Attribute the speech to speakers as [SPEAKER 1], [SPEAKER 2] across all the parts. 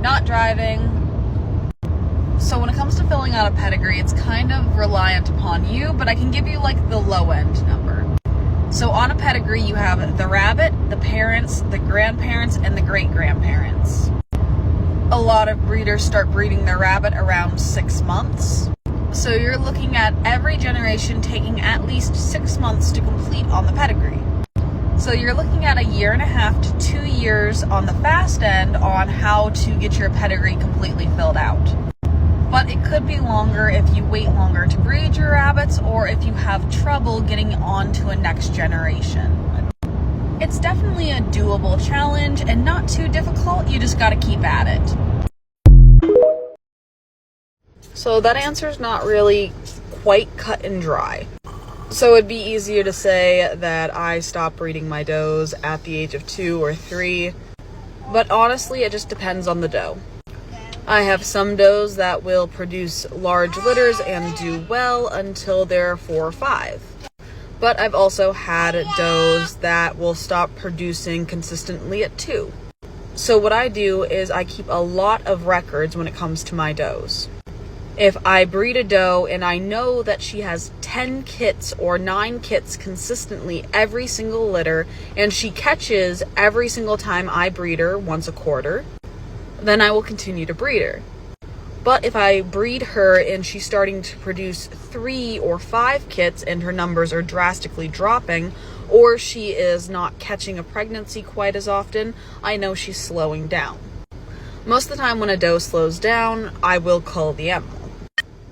[SPEAKER 1] not driving. So when it comes to filling out a pedigree, it's kind of reliant upon you, but I can give you like the low end number. So on a pedigree, you have the rabbit, the parents, the grandparents, and the great-grandparents. A lot of breeders start breeding their rabbit around 6 months. So you're looking at every generation taking at least 6 months to complete on the pedigree. So you're looking at 1.5 to 2 years on the fast end on how to get your pedigree completely filled out. But it could be longer if you wait longer to breed your rabbits or if you have trouble getting on to a next generation. It's definitely a doable challenge and not too difficult, you just gotta keep at it. So that answer's not really quite cut and dry. So it'd be easier to say that I stopped breeding my does at the age of 2 or 3, but honestly it just depends on the doe. I have some does that will produce large litters and do well until they're 4 or 5. But I've also had does that will stop producing consistently at 2. So what I do is I keep a lot of records when it comes to my does. If I breed a doe and I know that she has 10 kits or 9 kits consistently every single litter, and she catches every single time I breed her once a quarter, then I will continue to breed her. But if I breed her and she's starting to produce 3 or 5 kits and her numbers are drastically dropping, or she is not catching a pregnancy quite as often, I know she's slowing down. Most of the time when a doe slows down, I will cull the animal.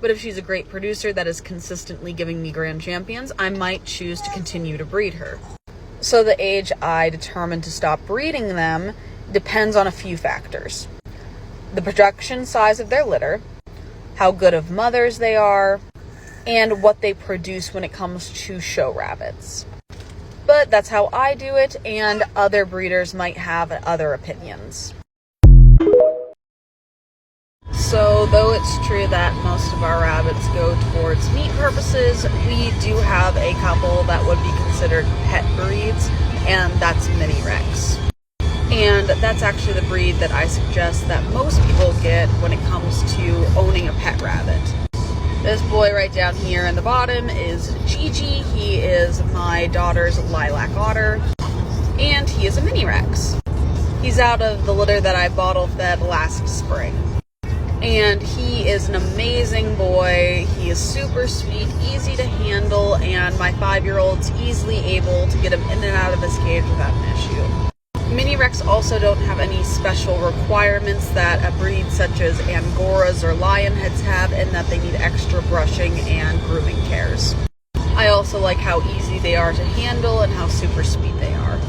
[SPEAKER 1] But if she's a great producer that is consistently giving me grand champions, I might choose to continue to breed her. So the age I determine to stop breeding them depends on a few factors. The production size of their litter, how good of mothers they are, and what they produce when it comes to show rabbits. But that's how I do it, and other breeders might have other opinions. So though it's true that most of our rabbits go towards meat purposes, we do have a couple that would be considered pet breeds, and that's Mini Rex. And that's actually the breed that I suggest that most people get when it comes to owning a pet rabbit. This boy right down here in the bottom is Gigi. He is my daughter's lilac otter, and he is a Mini Rex. He's out of the litter that I bottle fed last spring. And he is an amazing boy. He is super sweet, easy to handle, and my 5-year-old's easily able to get him in and out of his cage without an issue. Mini Rex also don't have any special requirements that a breed such as Angoras or Lionheads have, in that they need extra brushing and grooming cares. I also like how easy they are to handle and how super sweet they are.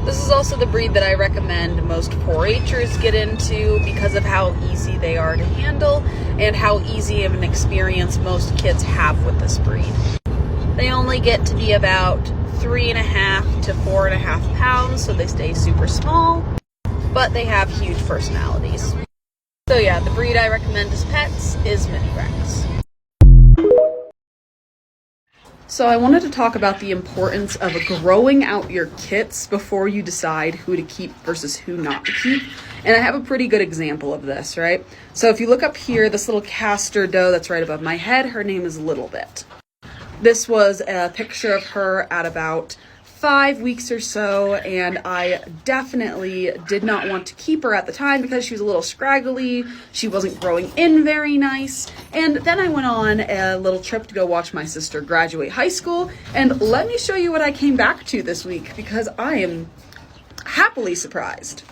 [SPEAKER 1] This is also the breed that I recommend most 4-H'ers get into because of how easy they are to handle and how easy of an experience most kids have with this breed. They only get to be about 3.5 to 4.5 pounds, so they stay super small, but they have huge personalities. So yeah, the breed I recommend as pets is Mini Rex. So I wanted to talk about the importance of growing out your kits before you decide who to keep versus who not to keep. And I have a pretty good example of this, right? So if you look up here, this little castor doe that's right above my head, her name is Little Bit. This was a picture of her at about 5 weeks or so, and I definitely did not want to keep her at the time because she was a little scraggly, she wasn't growing in very nice, and then I went on a little trip to go watch my sister graduate high school, and let me show you what I came back to this week, because I am happily surprised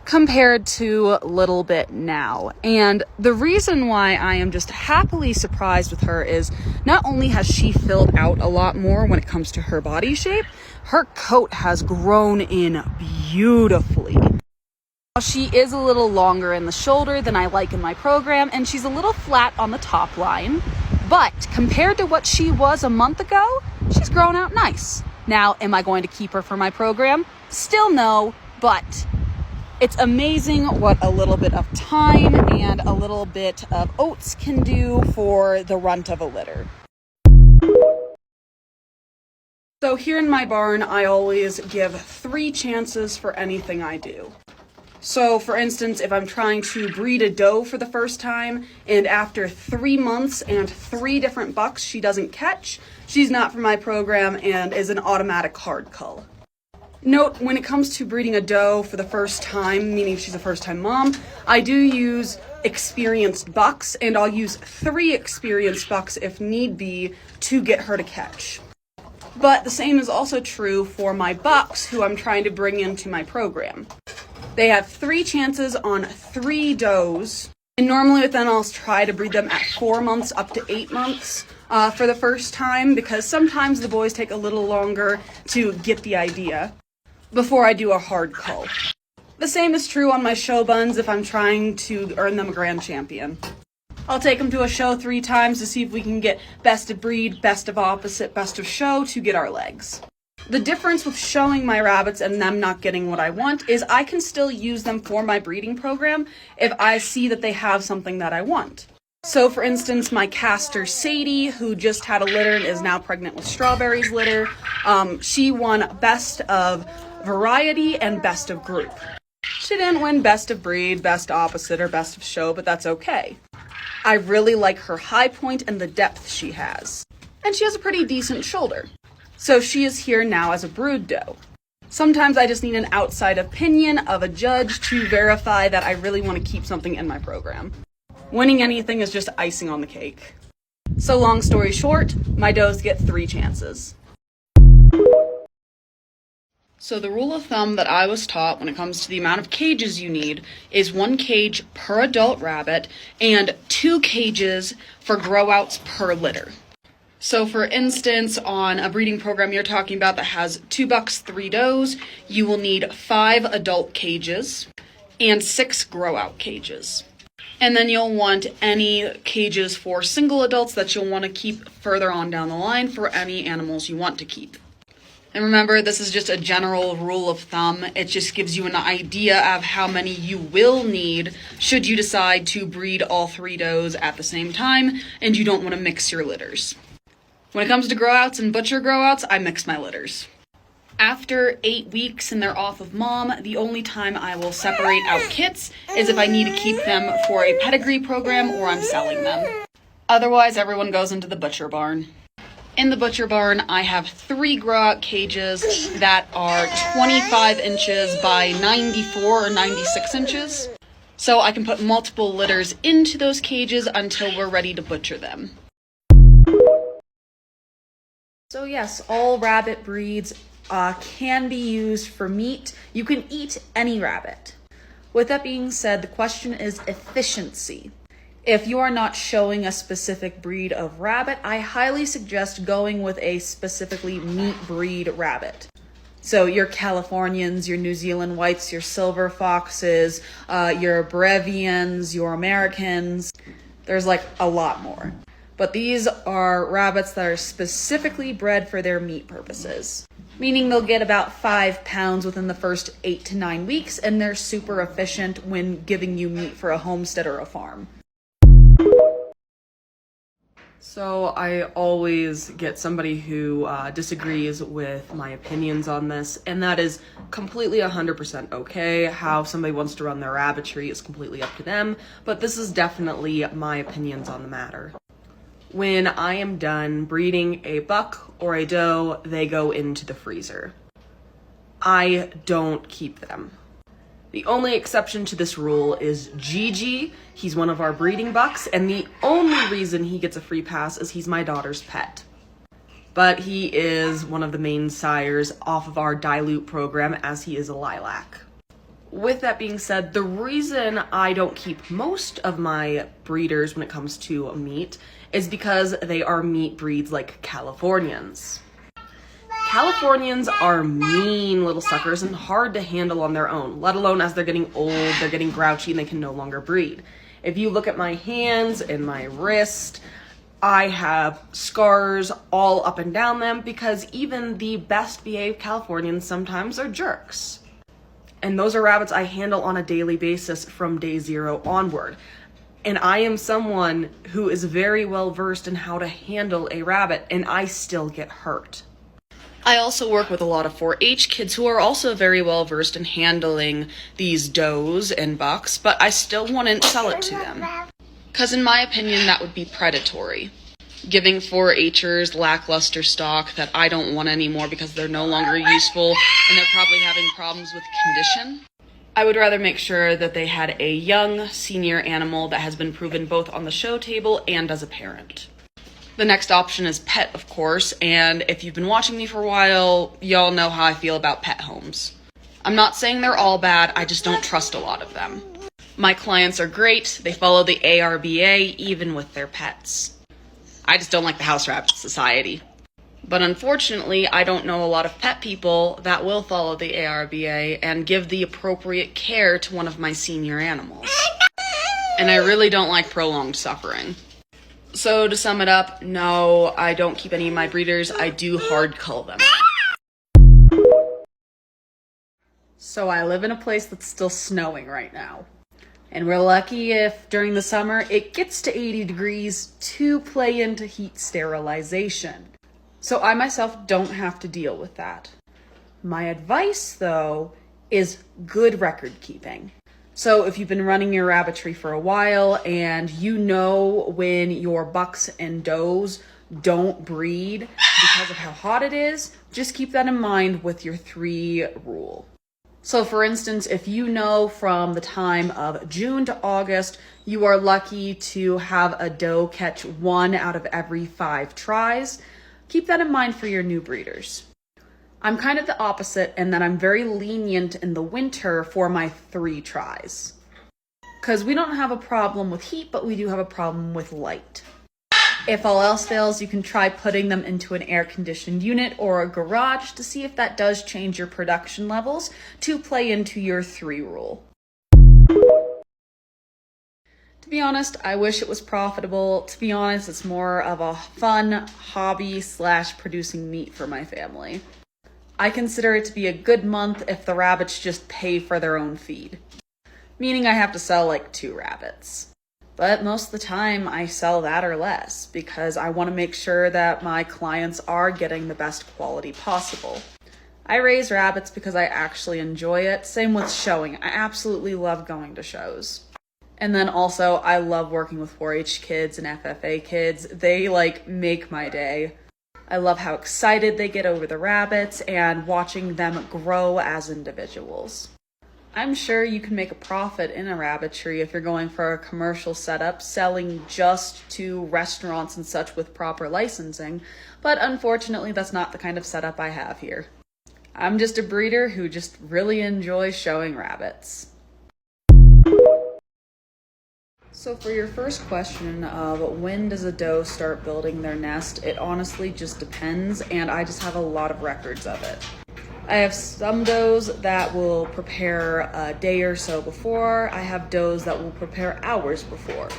[SPEAKER 1] compared to Little Bit now. And the reason why I am just happily surprised with her is not only has she filled out a lot more when it comes to her body shape, her coat has grown in beautifully. She is a little longer in the shoulder than I like in my program, and she's a little flat on the top line, but compared to what she was a month ago, she's grown out nice. Now, am I going to keep her for my program? Still no, but it's amazing what a little bit of time and a little bit of oats can do for the runt of a litter. So here in my barn, I always give 3 chances for anything I do. So for instance, if I'm trying to breed a doe for the first time and after 3 months and 3 different bucks she doesn't catch, she's not for my program and is an automatic hard cull. Note, when it comes to breeding a doe for the first time, meaning she's a first-time mom, I do use experienced bucks, and I'll use 3 experienced bucks if need be to get her to catch. But the same is also true for my bucks who I'm trying to bring into my program. They have 3 chances on 3 does, and normally with them I'll try to breed them at 4 months up to 8 months for the first time, because sometimes the boys take a little longer to get the idea before I do a hard cull. The same is true on my show buns if I'm trying to earn them a grand champion. I'll take them to a show 3 times to see if we can get best of breed, best of opposite, best of show to get our legs. The difference with showing my rabbits and them not getting what I want is I can still use them for my breeding program if I see that they have something that I want. So for instance, my caster Sadie, who just had a litter and is now pregnant with Strawberry's litter, she won best of variety and best of group. She didn't win best of breed, best opposite, or best of show, but that's okay. I really like her high point and the depth she has. And she has a pretty decent shoulder. So she is here now as a brood doe. Sometimes I just need an outside opinion of a judge to verify that I really want to keep something in my program. Winning anything is just icing on the cake. So long story short, my does get 3 chances. So the rule of thumb that I was taught when it comes to the amount of cages you need is 1 cage per adult rabbit and 2 cages for grow-outs per litter. So for instance, on a breeding program you're talking about that has 2 bucks, 3 does, you will need 5 adult cages and 6 grow-out cages. And then you'll want any cages for single adults that you'll want to keep further on down the line for any animals you want to keep. And remember, this is just a general rule of thumb. It just gives you an idea of how many you will need should you decide to breed all 3 does at the same time and you don't want to mix your litters. When it comes to grow-outs and butcher grow-outs, I mix my litters. After 8 weeks and they're off of mom, the only time I will separate out kits is if I need to keep them for a pedigree program or I'm selling them. Otherwise, everyone goes into the butcher barn. In the butcher barn, I have 3 grow-out cages that are 25 inches by 94 or 96 inches. So I can put multiple litters into those cages until we're ready to butcher them. So yes, all rabbit breeds can be used for meat. You can eat any rabbit. With that being said, the question is efficiency. If you are not showing a specific breed of rabbit, I highly suggest going with a specifically meat breed rabbit. So your Californians, your New Zealand whites, your silver foxes, your Brevians, your Americans, there's like a lot more. But these are rabbits that are specifically bred for their meat purposes, meaning they'll get about 5 pounds within the first 8 to 9 weeks, and they're super efficient when giving you meat for a homestead or a farm. So I always get somebody who disagrees with my opinions on this, and that is completely 100% okay. How somebody wants to run their rabbitry is completely up to them, but this is definitely my opinions on the matter. When I am done breeding a buck or a doe, they go into the freezer. I don't keep them. The only exception to this rule is Gigi. He's one of our breeding bucks, and the only reason he gets a free pass is he's my daughter's pet. But he is one of the main sires off of our dilute program, as he is a lilac. With that being said, the reason I don't keep most of my breeders when it comes to meat is because they are meat breeds like Californians. Californians are mean little suckers and hard to handle on their own, let alone as they're getting old, they're getting grouchy, and they can no longer breed. If you look at my hands and my wrist, I have scars all up and down them because even the best behaved Californians sometimes are jerks. And those are rabbits I handle on a daily basis from day 0 onward. And I am someone who is very well versed in how to handle a rabbit, and I still get hurt. I also work with a lot of 4-H kids who are also very well versed in handling these does and bucks, but I still wouldn't sell it to them. Because in my opinion, that would be predatory. Giving 4-Hers lackluster stock that I don't want anymore because they're no longer useful and they're probably having problems with condition. I would rather make sure that they had a young senior animal that has been proven both on the show table and as a parent. The next option is pet, of course, and if you've been watching me for a while, y'all know how I feel about pet homes. I'm not saying they're all bad, I just don't trust a lot of them. My clients are great, they follow the ARBA even with their pets. I just don't like the House Rabbit Society. But unfortunately, I don't know a lot of pet people that will follow the ARBA and give the appropriate care to one of my senior animals. And I really don't like prolonged suffering. So to sum it up, no, I don't keep any of my breeders. I do hard cull them. So I live in a place that's still snowing right now. And we're lucky if during the summer it gets to 80 degrees to play into heat sterilization. So I myself don't have to deal with that. My advice, though, is good record keeping. So if you've been running your rabbitry for a while and you know when your bucks and does don't breed because of how hot it is, just keep that in mind with your 3 rule. So for instance, if you know from the time of June to August, you are lucky to have a doe catch 1 out of every 5 tries, keep that in mind for your new breeders. I'm kind of the opposite in that I'm very lenient in the winter for my 3 tries. Because we don't have a problem with heat, but we do have a problem with light. If all else fails, you can try putting them into an air-conditioned unit or a garage to see if that does change your production levels to play into your 3 rule. To be honest, I wish it was profitable. To be honest, it's more of a fun hobby / producing meat for my family. I consider it to be a good month if the rabbits just pay for their own feed. Meaning I have to sell like 2 rabbits. But most of the time I sell that or less because I want to make sure that my clients are getting the best quality possible. I raise rabbits because I actually enjoy it. Same with showing. I absolutely love going to shows. And then also I love working with 4-H kids and FFA kids. They make my day. I love how excited they get over the rabbits and watching them grow as individuals. I'm sure you can make a profit in a rabbitry if you're going for a commercial setup, selling just to restaurants and such with proper licensing, but unfortunately that's not the kind of setup I have here. I'm just a breeder who just really enjoys showing rabbits. So for your first question of when does a doe start building their nest, it honestly just depends, and I just have a lot of records of it. I have some does that will prepare a day or so before. I have does that will prepare hours before.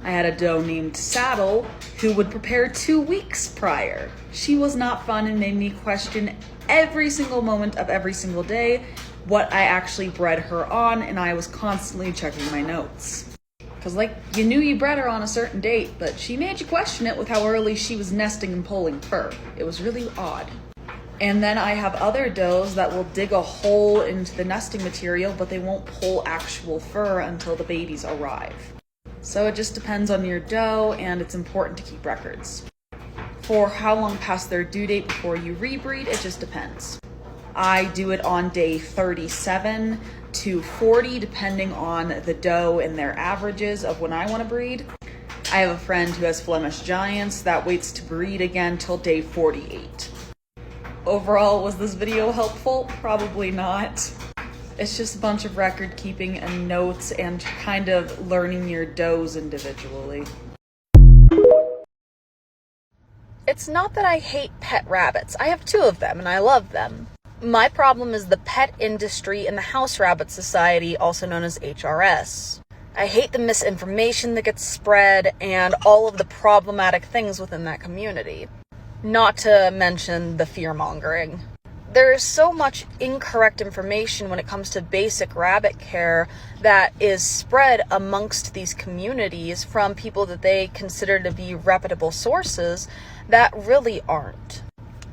[SPEAKER 1] I had a doe named Saddle who would prepare 2 weeks prior. She was not fun and made me question every single moment of every single day what I actually bred her on, and I was constantly checking my notes. Because you knew you bred her on a certain date, but she made you question it with how early she was nesting and pulling fur. It was really odd. And then I have other does that will dig a hole into the nesting material, but they won't pull actual fur until the babies arrive. So it just depends on your doe, and it's important to keep records. For how long past their due date before you rebreed, it just depends. I do it on day 37 to 40, depending on the doe and their averages of when I want to breed. I have a friend who has Flemish Giants that waits to breed again till day 48. Overall, was this video helpful? Probably not. It's just a bunch of record keeping and notes and kind of learning your does individually. It's not that I hate pet rabbits. I have 2 of them and I love them. My problem is the pet industry and the House Rabbit Society, also known as HRS. I hate the misinformation that gets spread and all of the problematic things within that community. Not to mention the fear-mongering. There is so much incorrect information when it comes to basic rabbit care that is spread amongst these communities from people that they consider to be reputable sources that really aren't.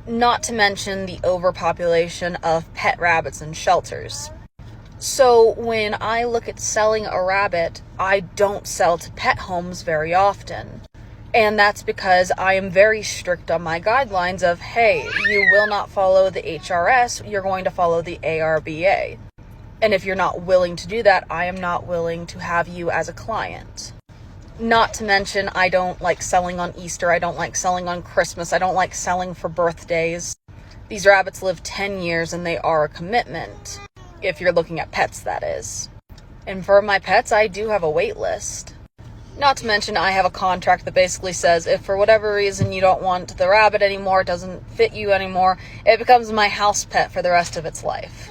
[SPEAKER 1] Not to mention the overpopulation of pet rabbits in shelters. So when I look at selling a rabbit, I don't sell to pet homes very often. And that's because I am very strict on my guidelines of, hey, you will not follow the HRS, you're going to follow the ARBA. And if you're not willing to do that, I am not willing to have you as a client. Not to mention, I don't like selling on Easter, I don't like selling on Christmas, I don't like selling for birthdays. These rabbits live 10 years and they are a commitment. If you're looking at pets, that is. And for my pets, I do have a wait list. Not to mention, I have a contract that basically says if for whatever reason you don't want the rabbit anymore, it doesn't fit you anymore, it becomes my house pet for the rest of its life.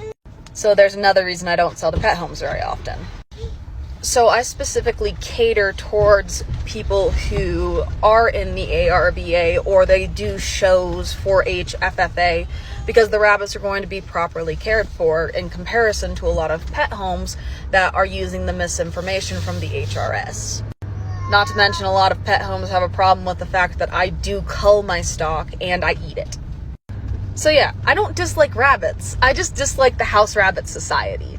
[SPEAKER 1] So there's another reason I don't sell to pet homes very often. So I specifically cater towards people who are in the ARBA or they do shows for HFFA because the rabbits are going to be properly cared for in comparison to a lot of pet homes that are using the misinformation from the HRS. Not to mention, a lot of pet homes have a problem with the fact that I do cull my stock and I eat it. So yeah, I don't dislike rabbits. I just dislike the house rabbit society.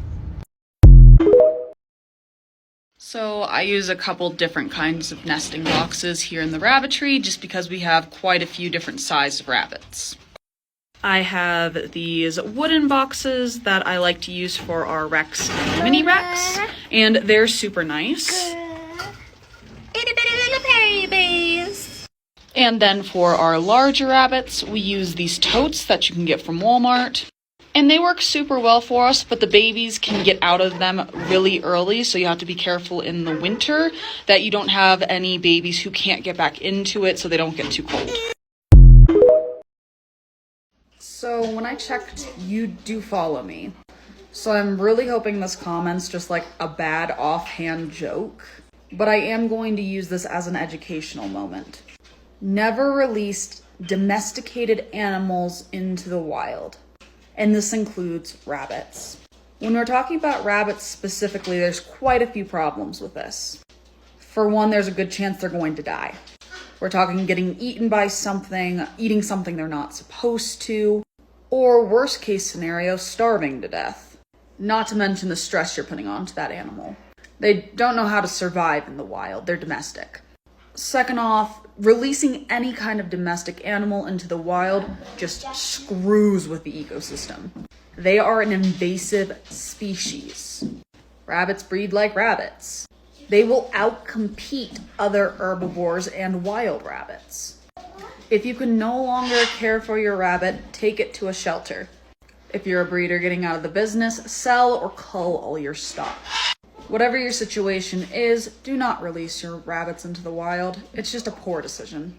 [SPEAKER 1] So I use a couple different kinds of nesting boxes here in the rabbitry just because we have quite a few different sized rabbits. I have these wooden boxes that I like to use for our Rex and mini Rex, and they're super nice. And then for our larger rabbits, we use these totes that you can get from Walmart. And they work super well for us, but the babies can get out of them really early, so you have to be careful in the winter that you don't have any babies who can't get back into it so they don't get too cold. So when I checked, you do follow me. So I'm really hoping this comment's just like a bad offhand joke, but I am going to use this as an educational moment. Never release domesticated animals into the wild. And this includes rabbits. When we're talking about rabbits specifically, there's quite a few problems with this. For one, there's a good chance they're going to die. We're talking getting eaten by something, eating something they're not supposed to, or worst case scenario, starving to death. Not to mention the stress you're putting onto that animal. They don't know how to survive in the wild, they're domestic. Second off, releasing any kind of domestic animal into the wild just screws with the ecosystem. They are an invasive species. Rabbits breed like rabbits. They will outcompete other herbivores and wild rabbits. If you can no longer care for your rabbit, take it to a shelter. If you're a breeder getting out of the business, sell or cull all your stock. Whatever your situation is, do not release your rabbits into the wild. It's just a poor decision.